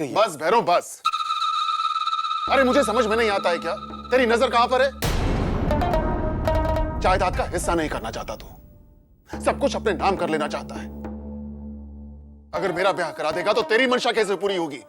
गई है। बस भैरव बस। अरे मुझे समझ में नहीं आता है क्या, तेरी नजर कहां पर है? जायदाद का हिस्सा नहीं करना चाहता तू, सब कुछ अपने नाम कर लेना चाहता है। अगर मेरा ब्याह करा देगा तो तेरी मंशा कैसे पूरी होगी?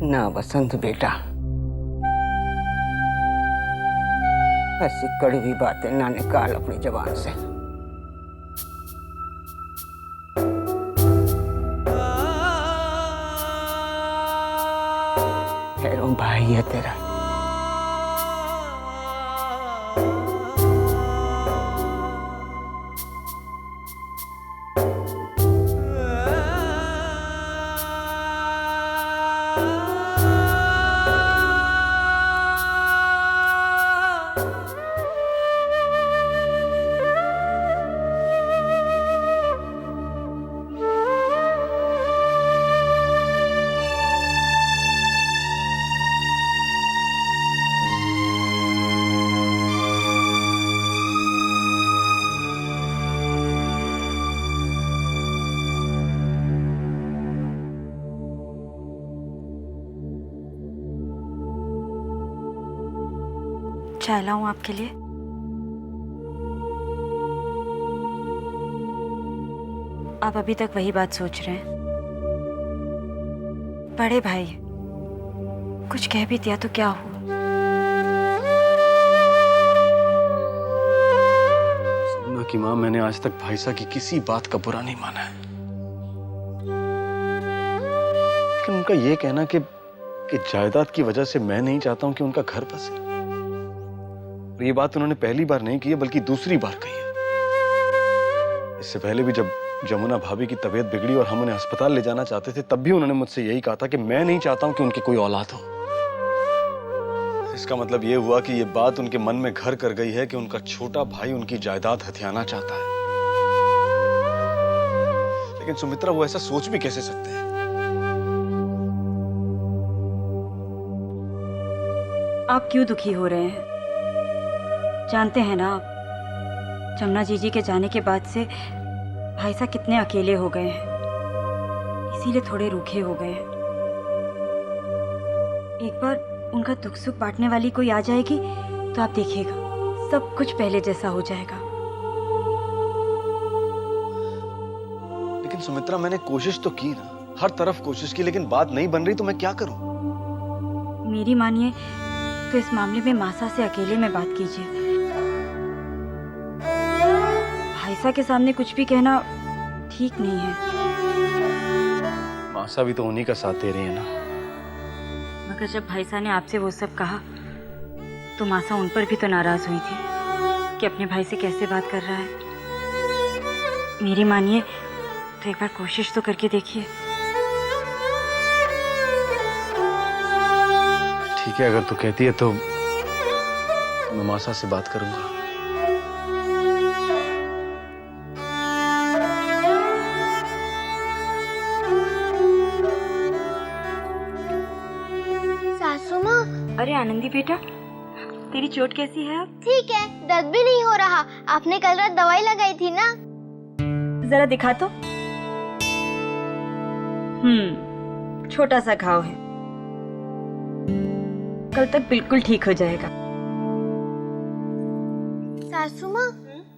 ना बसंत बेटा, ऐसी कड़वी बातें ना निकाल अपनी जुबान से। भैरव भाई है तेरा। चाय लाऊं आपके लिए? आप अभी तक वही बात सोच रहे हैं? बड़े भाई, कुछ कह भी दिया तो क्या हुआ? सपना की माँ, मैंने आज तक भाईसा की किसी बात का बुरा नहीं माना है, लेकिन उनका ये कहना कि जायदाद की वजह से मैं नहीं चाहता हूं कि उनका घर बसे, ये बात उन्होंने पहली बार नहीं की है बल्कि दूसरी बार कही है। इससे पहले भी जब जमुना भाभी की तबीयत बिगड़ी और हम उन्हें अस्पताल ले जाना चाहते थे, तब भी उन्होंने मुझसे यही कहा था कि मैं नहीं चाहता हूं कि उनकी कोई औलाद हो। इसका मतलब ये हुआ कि ये बात उनके मन में घर कर गई है कि उनका छोटा भाई उनकी जायदाद हथियाना चाहता है। लेकिन सुमित्रा, वो ऐसा सोच भी कैसे सकते हैं? आप क्यों दुखी हो रहे हैं? जानते हैं ना आप, जमुना जीजी के जाने के बाद से भाईसा कितने अकेले हो गए हैं, इसीलिए थोड़े रूखे हो गए हैं। एक बार उनका दुख सुख बांटने वाली कोई आ जाएगी तो आप देखिएगा, सब कुछ पहले जैसा हो जाएगा। लेकिन सुमित्रा, मैंने कोशिश तो की ना, हर तरफ कोशिश की, लेकिन बात नहीं बन रही तो मैं क्या करूं? मेरी मानिए तो इस मामले में मासा से अकेले में बात कीजिए। भाईसा के सामने कुछ भी कहना ठीक नहीं है। मासा भी तो उन्हीं का साथ दे रही है ना। मगर जब भाईसा ने आपसे वो सब कहा तो मासा उन पर भी तो नाराज हुई थी कि अपने भाई से कैसे बात कर रहा है। मेरी मानिए तो एक बार कोशिश तो करके देखिए। ठीक है, अगर तू कहती है तो मैं मासा से बात करूंगा। सासू माँ। अरे आनंदी बेटा, तेरी चोट कैसी है अब? ठीक है, दर्द भी नहीं हो रहा। आपने कल रात दवाई लगाई थी ना? जरा दिखा तो। छोटा सा घाव है, कल तक बिल्कुल ठीक हो जाएगा। सासू माँ,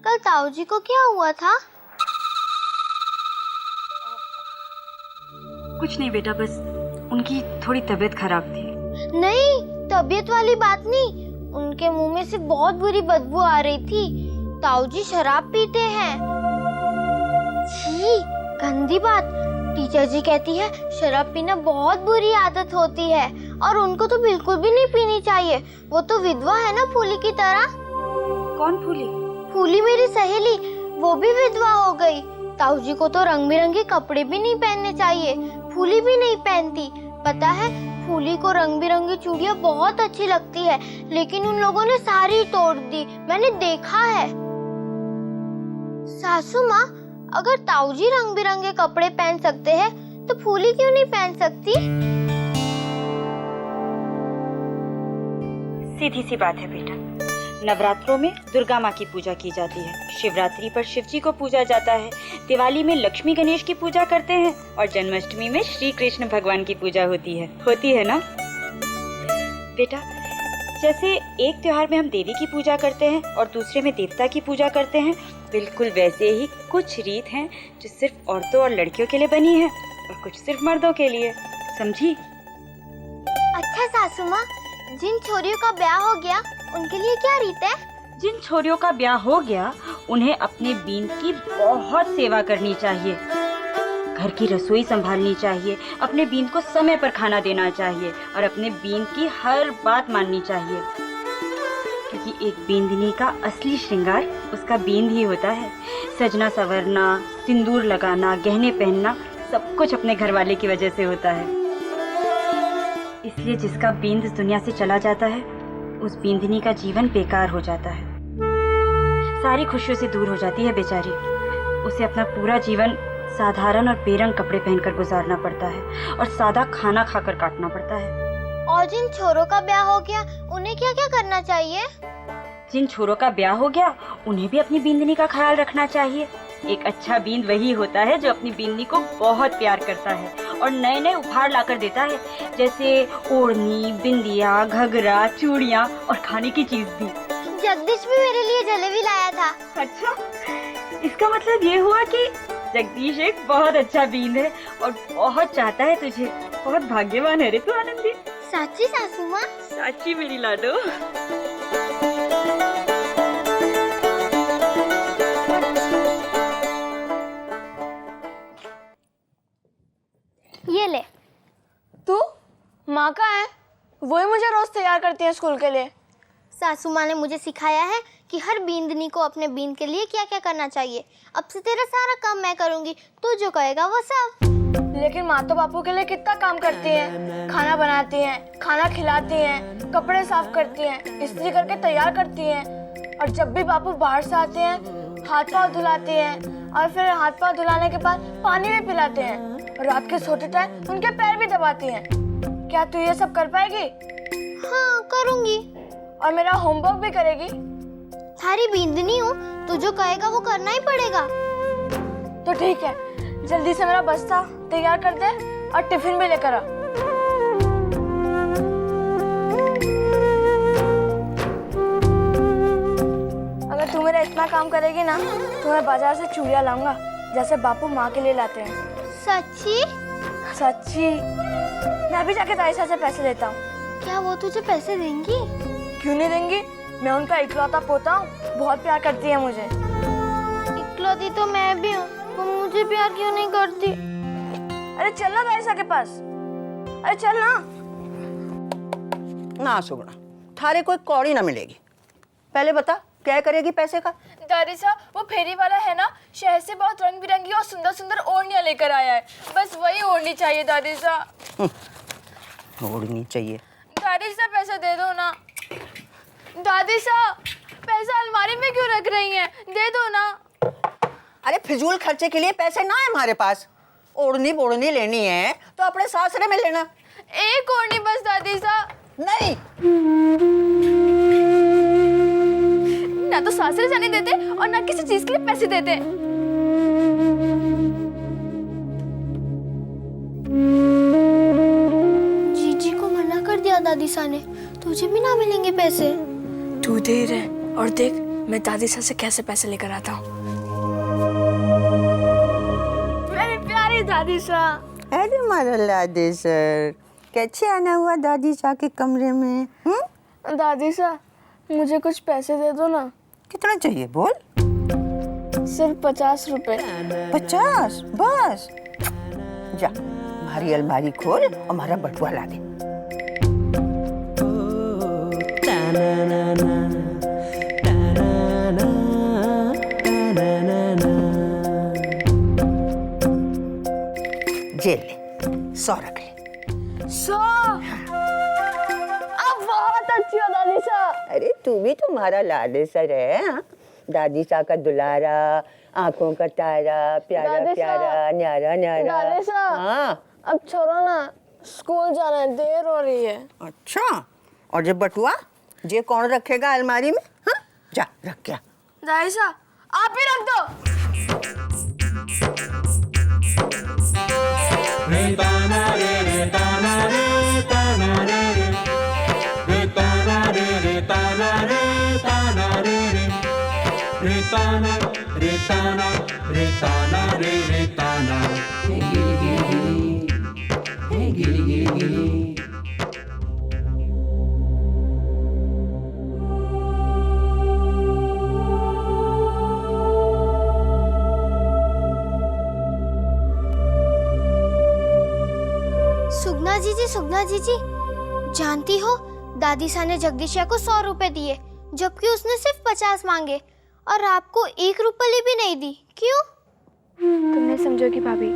कल ताऊ जी को क्या हुआ था? कुछ नहीं बेटा, बस उनकी थोड़ी तबीयत खराब थी। नहीं, तबीयत वाली बात नहीं। उनके मुंह में से बहुत बुरी बदबू आ रही थी। ताऊ जी शराब पीते हैं। छी, गंदी बात। टीचर जी कहती है शराब पीना बहुत बुरी आदत होती है और उनको तो बिल्कुल भी नहीं पीनी चाहिए। वो तो विधवा है ना, फूली की तरह। कौन फूली? फूली मेरी सहेली, वो भी विधवा हो गई। ताऊ जी को तो रंग बिरंगे कपड़े भी नहीं पहनने चाहिए, फूली भी नहीं पहनती। पता है, फूली को रंग बिरंगी चूड़ियां बहुत अच्छी लगती है, लेकिन उन लोगों ने सारी तोड़ दी, मैंने देखा है। सासू माँ, अगर ताऊजी रंग बिरंगे कपड़े पहन सकते हैं तो फूली क्यों नहीं पहन सकती? सीधी सी बात है बेटा। नवरात्रों में दुर्गा माँ की पूजा की जाती है, शिवरात्रि पर शिव जी को पूजा जाता है, दिवाली में लक्ष्मी गणेश की पूजा करते हैं और जन्माष्टमी में श्री कृष्ण भगवान की पूजा होती है ना बेटा? जैसे एक त्योहार में हम देवी की पूजा करते हैं और दूसरे में देवता की पूजा करते हैं, बिल्कुल वैसे ही कुछ रीत हैं जो सिर्फ औरतों और लड़कियों के लिए बनी है और कुछ सिर्फ मर्दों के लिए, समझी? अच्छा सासू माँ, जिन छोरियों का ब्याह हो गया उनके लिए क्या रीत है? जिन छोरियों का ब्याह हो गया उन्हें अपने बीन की बहुत सेवा करनी चाहिए, घर की रसोई संभालनी चाहिए, अपने बीन को समय पर खाना देना चाहिए और अपने बीन की हर बात माननी चाहिए, क्योंकि एक बींदनी का असली श्रृंगार उसका बींद ही होता है। सजना संवरना, सिंदूर लगाना, गहने पहनना सब कुछ अपने घर वाले की वजह से होता है। इसलिए जिसका बींद इस दुनिया से चला जाता है उस बींदनी का जीवन बेकार हो जाता है, सारी खुशियों से दूर हो जाती है बेचारी। उसे अपना पूरा जीवन साधारण और बेरंग कपड़े पहनकर गुजारना पड़ता है और सादा खाना खाकर काटना पड़ता है। और जिन छोरों का ब्याह हो गया उन्हें क्या क्या करना चाहिए? जिन छोरों का ब्याह हो गया उन्हें भी अपनी बींदनी का ख्याल रखना चाहिए। एक अच्छा बींद वही होता है जो अपनी बींदनी को बहुत प्यार करता है और नए नए उपहार लाकर देता है, जैसे ओढ़नी, बिंदिया, घघरा, चूड़ियाँ और खाने की चीज भी। जगदीश भी मेरे लिए जलेबी लाया था। अच्छा, इसका मतलब ये हुआ कि जगदीश एक बहुत अच्छा बींद है और बहुत चाहता है तुझे। बहुत भाग्यवान है रे तू आनंदी। सच्ची सासू माँ? साची मेरी लाडो। ये ले। तू माँ का है, वही मुझे रोज तैयार करती है स्कूल के लिए। सासू माँ ने मुझे सिखाया है कि हर बींदनी को अपने बींद के लिए क्या क्या करना चाहिए। अब से तेरा सारा काम मैं करूँगी, तू जो कहेगा वो सब। लेकिन माँ तो बापू के लिए कितना काम करती है, खाना बनाती हैं, खाना खिलाती हैं, कपड़े साफ करती हैं, इस्त्री करके तैयार करती हैं, और जब भी बापू बाहर से आते हैं हाथ पाँव धुलाती हैं और फिर हाथ पाँव धुलाने के बाद पानी भी पिलाते हैं और रात के सोते टाइम उनके पैर भी दबाती हैं। क्या तू ये सब कर पाएगी? हाँ करूँगी। और मेरा होमवर्क भी करेगी? थारी बींदनी हूँ, तू जो कहेगा वो करना ही पड़ेगा। तो ठीक है, जल्दी से मेरा बस्ता तैयार कर दे और टिफिन भी लेकर आ। अगर तू मेरा इतना काम करेगी ना तो मैं बाजार से चूड़ियाँ लाऊंगा, जैसे बापू माँ के लिए लाते हैं। सच्ची? सच्ची। मैं भी जाके ताईसा से पैसे लेता हूँ। क्या वो तुझे पैसे देंगी? क्यों नहीं देंगी, मैं उनका इकलौता पोता हूँ, बहुत प्यार करती है मुझे। इकलौती तो मैं भी हूँ, वो मुझे प्यार क्यों नहीं करती? अरे चल ना ताईसा के पास, अरे चल ना। ना सुगना, थारे कोई कौड़ी ना मिलेगी। पहले बता क्या करेगी पैसे का? दादी साहब, वो फेरी वाला है ना, शहर से बहुत रंग बिरंगी और सुंदर सुंदर ओढ़नियाँ लेकर आया है, बस वही ओढ़नी चाहिए दादी साहब। ओढ़नी चाहिए? दादी साहब पैसा दे दो ना। दादी साहब, पैसा अलमारी में क्यों रख रही हैं, दे दो ना। अरे फिजूल खर्चे के लिए पैसे ना है हमारे पास। ओढ़नी बोढ़नी लेनी है तो अपने सासरे में लेना। एक ओढ़नी बस दादी साहब। नहीं, ना तो सासरे जाने देते और ना किसी चीज के लिए पैसे देते। जीजी को मना कर दिया दादी सा ने, तुझे भी ना मिलेंगे पैसे। तू दे रहे और देख मैं दादी सा से कैसे पैसे लेकर आता हूँ। मेरी प्यारी दादी सा। अरे मारा लादे सर, कैसे आना हुआ दादी सा के कमरे में? दादी सा, मुझे कुछ पैसे दे दो ना। कितना चाहिए बोल? सिर्फ 50 रुपए। 50 बस? जा हमारी अलमारी खोल और हमारा बटुआ ला दे। जेल ले, 100 रख ले। सा, आप बहुत अच्छी हो दादी सा। अरे तू भी तुम्हारा लाडेसर है। हाँ? दादी सा का दुलारा, आंखों का तारा, प्यारा दादी सा। प्यारा, न्यारा न्यारा। दादी सा, हाँ अब छोड़ो ना, स्कूल जाना है, देर हो रही है। अच्छा, और जब बटुआ ये कौन रखेगा अलमारी में? हाँ? जा रख क्या। दादी सा, आप ही रख दो। सुगना जीजी, जानती हो दादी सा ने जगदीशिया को 100 रुपए दिए, जबकि उसने सिर्फ 50 मांगे, और आपको 1 रुपये भी नहीं दी। क्यों? तुम नहीं समझोगी भाभी,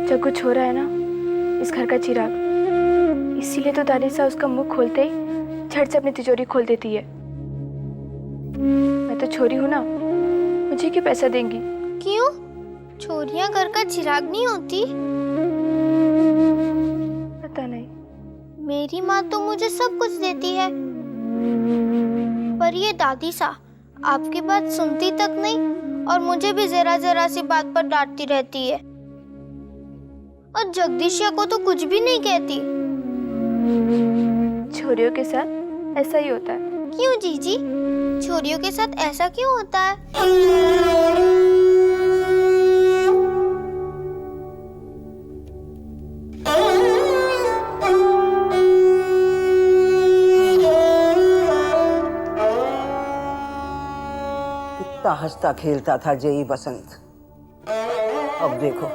जब कुछ हो रहा है ना इस घर का चिराग, इसीलिए तो दादी सा उसका मुंह खोलते ही झट से अपनी तिजोरी खोल देती है। मैं तो छोरी हूँ ना, मुझे क्यों पैसा देंगी? क्यों? चोरियां घर का चिराग नहीं होती? पता नहीं। मेरी माँ तो मुझे सब कुछ देती है, पर ये दादी सा आपकी बात सुनती तक नहीं, और मुझे भी जरा जरा सी बात पर डांटती रहती है, और जगदीशिया को तो कुछ भी नहीं कहती। छोरियों के साथ ऐसा ही होता है। क्यों जीजी? छोरियों के साथ ऐसा क्यों होता है? कितना हंसता खेलता था जेई बसंत, अब देखो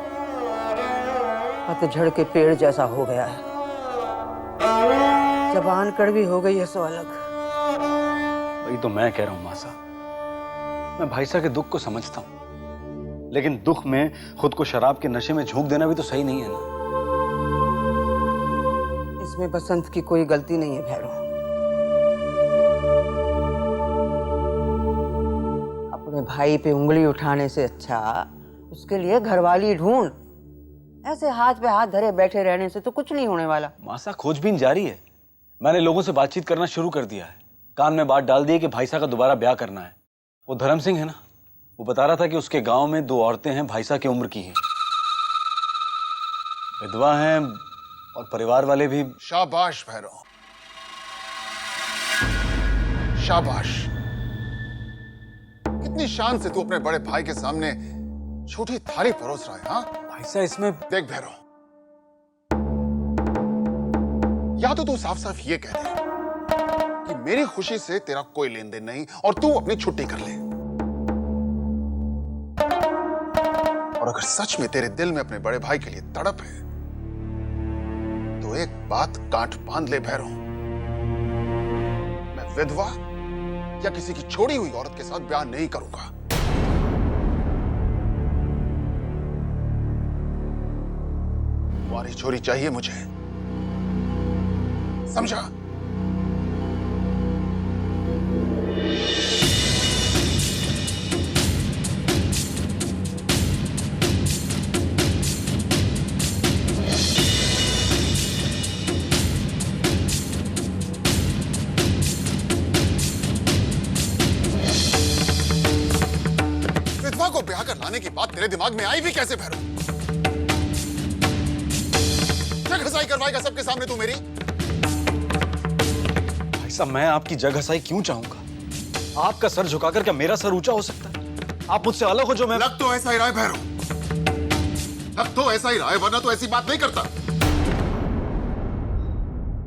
पतझड़ के पेड़ जैसा हो गया है। जबान कड़वी हो गई है सो अलग। वही तो मैं कह रहा हूँ मासा, मैं भाई साहब के दुख को समझता हूँ, लेकिन दुख में खुद को शराब के नशे में झोंक देना भी तो सही नहीं है ना। इसमें बसंत की कोई गलती नहीं है भैरव। अपने भाई पे उंगली उठाने से अच्छा उसके लिए घरवाली ढूंढ। ऐसे हाथ पे हाथ धरे बैठे रहने से तो कुछ नहीं होने वाला। मासा खोजबीन जारी है, मैंने लोगों से बातचीत करना शुरू कर दिया है। कान में बात डाल दी है कि भाई साहब का दोबारा ब्याह करना है। वो धर्म सिंह है ना, वो बता रहा था कि उसके गांव में 2 औरतें हैं भाई साहब की उम्र की हैं, विधवा हैं, और परिवार वाले भी। शाबाश भैरव, शाबाश। कितनी शान से तू अपने बड़े भाई के सामने छोटी थाली परोस रहा है। हाँ भाई साहब इसमें देख भैरव, या तो तू साफ साफ ये कह दे कि मेरी खुशी से तेरा कोई लेन देन नहीं और तू अपनी छुट्टी कर ले, और अगर सच में तेरे दिल में अपने बड़े भाई के लिए तड़प है तो एक बात गांठ बांध ले भैरव, मैं विधवा या किसी की छोड़ी हुई औरत के साथ ब्याह नहीं करूंगा। तुम्हारी छोरी चाहिए मुझे, समझा? विधवा को ब्याह कर लाने की बात तेरे दिमाग में आई भी कैसे भैरव? क्या घसाई करवाएगा सबके सामने तू मेरी? भाई साहब मैं आपकी जग हसाई क्यों चाहूंगा? आपका सर झुकाकर क्या मेरा सर ऊंचा हो सकता है? आप मुझसे अलग हो जो मैं। लग तो ऐसा ही रहा है भैरव, लग तो ऐसा ही रहा है, वरना तो ऐसी बात नहीं करता।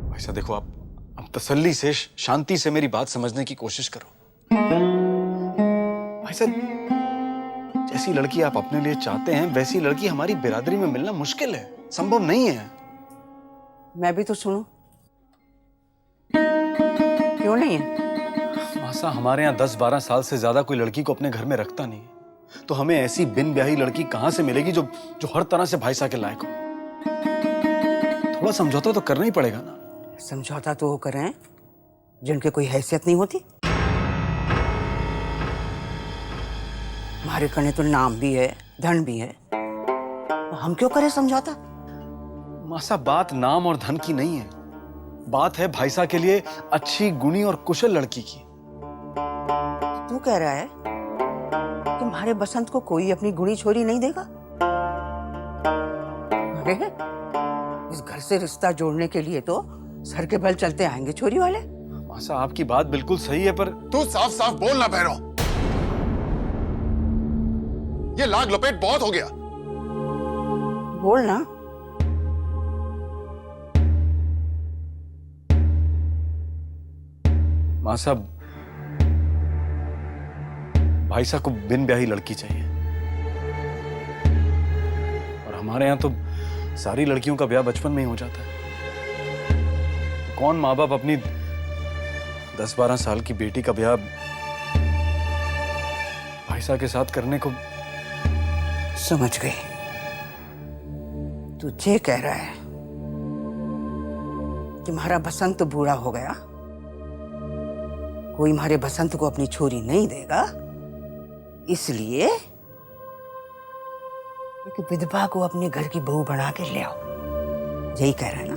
भाई साहब देखो, आप तसल्ली से शांति से मेरी बात समझने की कोशिश करो। भाई साहब जैसी लड़की आप अपने लिए चाहते हैं वैसी लड़की हमारी बिरादरी में मिलना मुश्किल है, संभव नहीं है। मैं भी तो सुनूं, क्यों नहीं है? मासा हमारे यहाँ 10-12 साल से ज्यादा कोई लड़की को अपने घर में रखता नहीं है, तो हमें ऐसी बिन ब्याही लड़की कहां से मिलेगी जो हर तरह से भाई साहब के लायक हो? थोड़ा समझौता तो करना ही पड़ेगा ना। समझौता तो वो करें जिनके कोई हैसियत नहीं होती। हमारे कने तो नाम भी है, धन भी है, हम क्यों करें समझौता? मासा, बात नाम और धन की नहीं है, बात है भाईसा के लिए अच्छी, गुणी और कुशल लड़की की। तू कह रहा है कि हमारे बसंत को कोई अपनी गुणी छोरी नहीं देगा? अरे इस घर से रिश्ता जोड़ने के लिए तो सर के बल चलते आएंगे छोरी वाले। मासा, आपकी बात बिल्कुल सही है, पर तू साफ साफ बोल ना भैरव, ये लाग लपेट बहुत हो गया। बोल ना। मासा, भाईसा को बिन ब्याही लड़की चाहिए, और हमारे यहाँ तो सारी लड़कियों का ब्याह बचपन में ही हो जाता है। तो कौन माँ बाप अपनी 10-12 साल की बेटी का ब्याह भाईसा के साथ करने को। समझ गई, तू ये कह रहा है कि हमारा बसंत बूढ़ा हो गया, कोई हमारे बसंत को अपनी छोरी नहीं देगा, इसलिए एक विधवा को अपने घर की बहू बना के ले आओ, यही कह रहा है ना?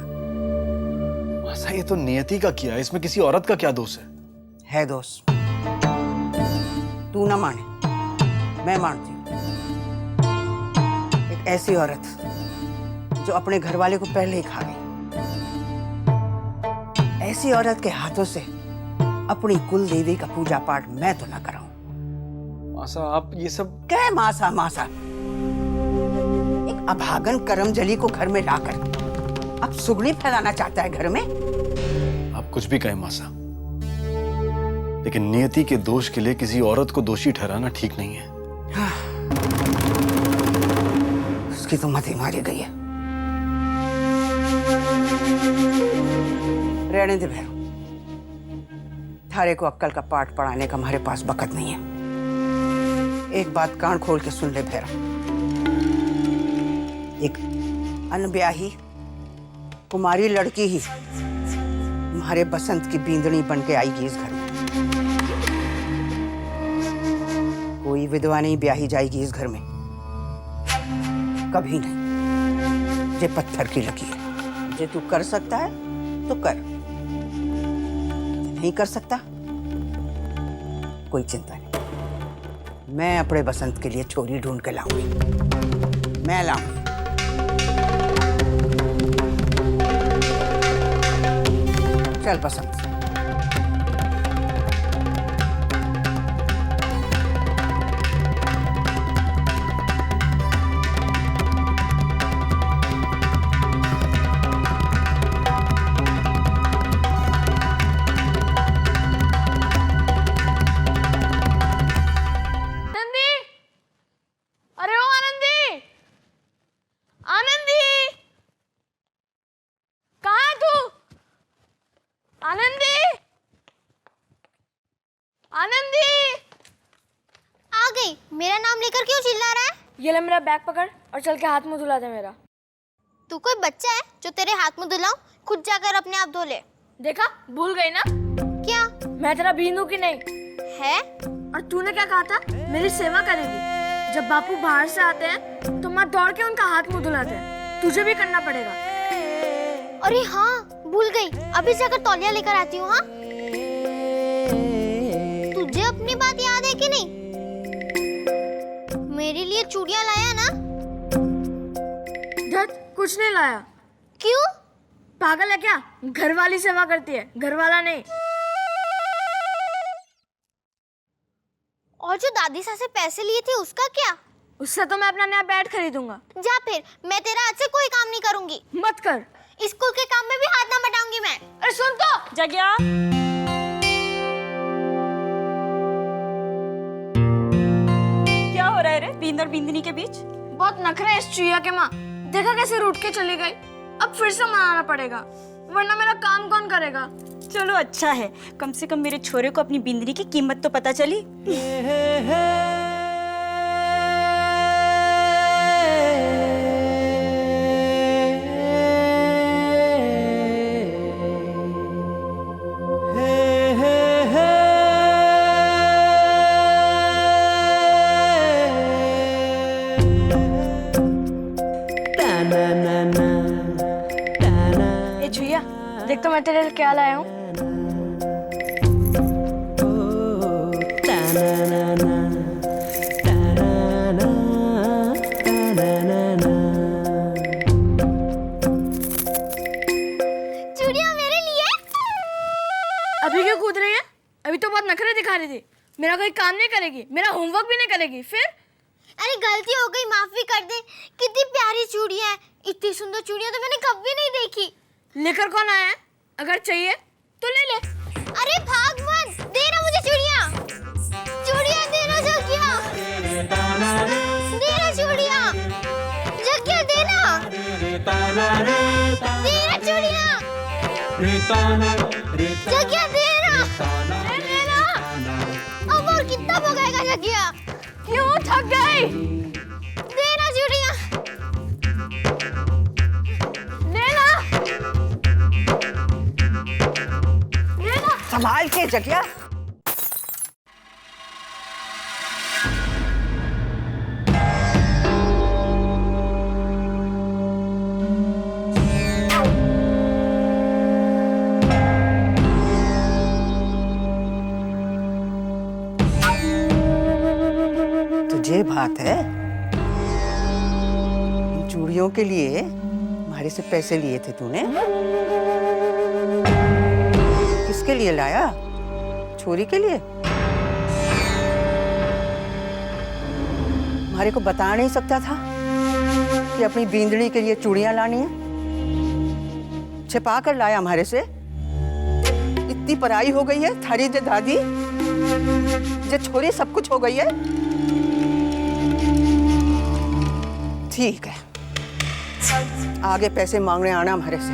मासा, ये तो नियति का किया है, इसमें किसी औरत का क्या दोष है? है दोस्त, तू ना माने, मैं मानती हूँ। एक ऐसी औरत जो अपने घर वाले को पहले ही खा गई, ऐसी औरत के हाथों से अपनी कुल देवी का पूजा पाठ मैं तो ना कराऊं। मासा, आप ये सब क्या मासा मासा? एक अभागन करमजली को घर में लाकर अब सुगनी फैलाना चाहता है घर में। आप कुछ भी कहें मासा, लेकिन नियति के दोष के लिए किसी औरत को दोषी ठहराना ठीक नहीं है। उसकी तो मति मारी गई है। रहने दे भैरव, थारे को अक्कल का पाठ पढ़ाने का हमारे पास वक्त नहीं है। एक बात कान खोल के सुन ले भैरव, एक अनब्याही कुमारी लड़की ही तुम्हारे बसंत की बींदनी बन के आएगी इस घर में। कोई विधवा नहीं ब्याही जाएगी इस घर में, कभी नहीं। ये पत्थर की लकीर है। जे तू कर सकता है तो कर, नहीं कर सकता कोई चिंता नहीं, मैं अपने बसंत के लिए छोरी ढूंढ के लाऊंगी, मैं लाऊंगी। चल बसंत। मेरा नाम लेकर क्यों चिल्ला रहा है? ये ले मेरा बैग पकड़ और चल के हाथ मुंह धुला दे मेरा। तू कोई बच्चा है जो तेरे हाथ मुंह धुलाऊं? खुद जाकर अपने आप धो ले। देखा, भूल गई ना? क्या? मैं तेरा बीनू की नहीं है? और तूने क्या कहा था? मेरी सेवा करेगी। जब बापू बाहर से आते हैं तो मैं दौड़ के उनका हाथ मुंह धुलाते हैं, तुझे भी करना पड़ेगा। अरे हाँ, भूल गई, अभी जाकर तौलिया लेकर आती हूँ। हाँ, तुझे अपनी बात याद है कि नहीं? मेरे लिए चूड़ियां लाया ना? धत, कुछ नहीं लाया। क्यों? पागल है क्या? घर वाली सेवा करती है, घर वाला नहीं। और जो दादी सा से पैसे लिए थे उसका क्या? उससे तो मैं अपना नया बैट खरीदूंगा। जा फिर, मैं तेरा आज से कोई काम नहीं करूंगी। मत कर। स्कूल के काम में भी हाथ ना बटाऊंगी मैं। अरे सुन तो, जगिया। क्या हो रहा है रे बींद और बींदनी के बीच? बहुत नखरे है इस चुईया के माँ। देखा कैसे रूठ के चली गई। अब फिर से मनाना पड़ेगा, वरना मेरा काम कौन करेगा? चलो अच्छा है, कम से कम मेरे छोरे को अपनी बिंदनी की कीमत तो पता चली। ये छुइया, देख तो मैं तेरे लिए क्या लाया हूँ। चूड़ियां मेरे लिए। अभी क्यों कूद रही है? अभी तो बहुत नखरे दिखा रही थी। मेरा कोई काम नहीं करेगी, मेरा होमवर्क भी नहीं करेगी। फिर अरे गलती हो गई, माफी कर दे। कितनी प्यारी चूड़ियां हैं, इतनी सुंदर चूड़ियां तो मैंने कभी नहीं देखी। लेकर कौन आया है? अगर चाहिए तो ले ले। अरे भाग मत, देना मुझे चूड़ियां। चूड़ियां देना जग्गिया, देना चूड़ियां। जग्गिया देना, देना चूड़ियां। जग्गिया देना, देना। अब और कितना भगाएगा जग्गिया? क्यों थक गई? देना चूड़ियां, लेना, लेना। संभाल के जगिया। तुझे बात है, इन चूड़ियों के लिए हमारे से पैसे लिए थे तूने? किसके लिए लाया? छोरी के लिए? हमारे को बता नहीं सकता था कि अपनी बींदड़ी के लिए चूड़ियां लानी है? छिपा कर लाया हमारे से? इतनी पराई हो गई है थारी जे दादी, जे छोरी सब कुछ हो गई है। ठीक है, आगे पैसे मांगने आना हमारे से,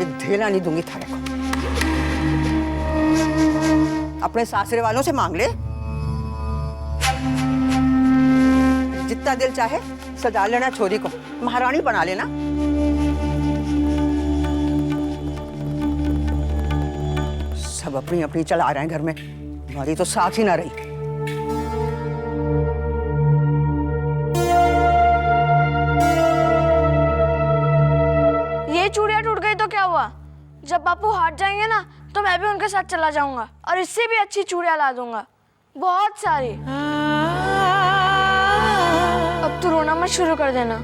एक ढेला नहीं दूंगी थारे को। अपने सासरे वालों से मांग ले, जितना दिल चाहे सजा लेना, छोरी को महारानी बना लेना। सब अपनी अपनी चला रहे हैं घर में, हमारी तो साथ ही ना रही। ये चूड़ियां टूट गई तो क्या हुआ? जब बापू हाट जाएंगे ना तो मैं भी उनके साथ चला जाऊंगा और इससे भी अच्छी चूड़ियां ला दूंगा, बहुत सारी। अब तू रोना मत शुरू कर देना।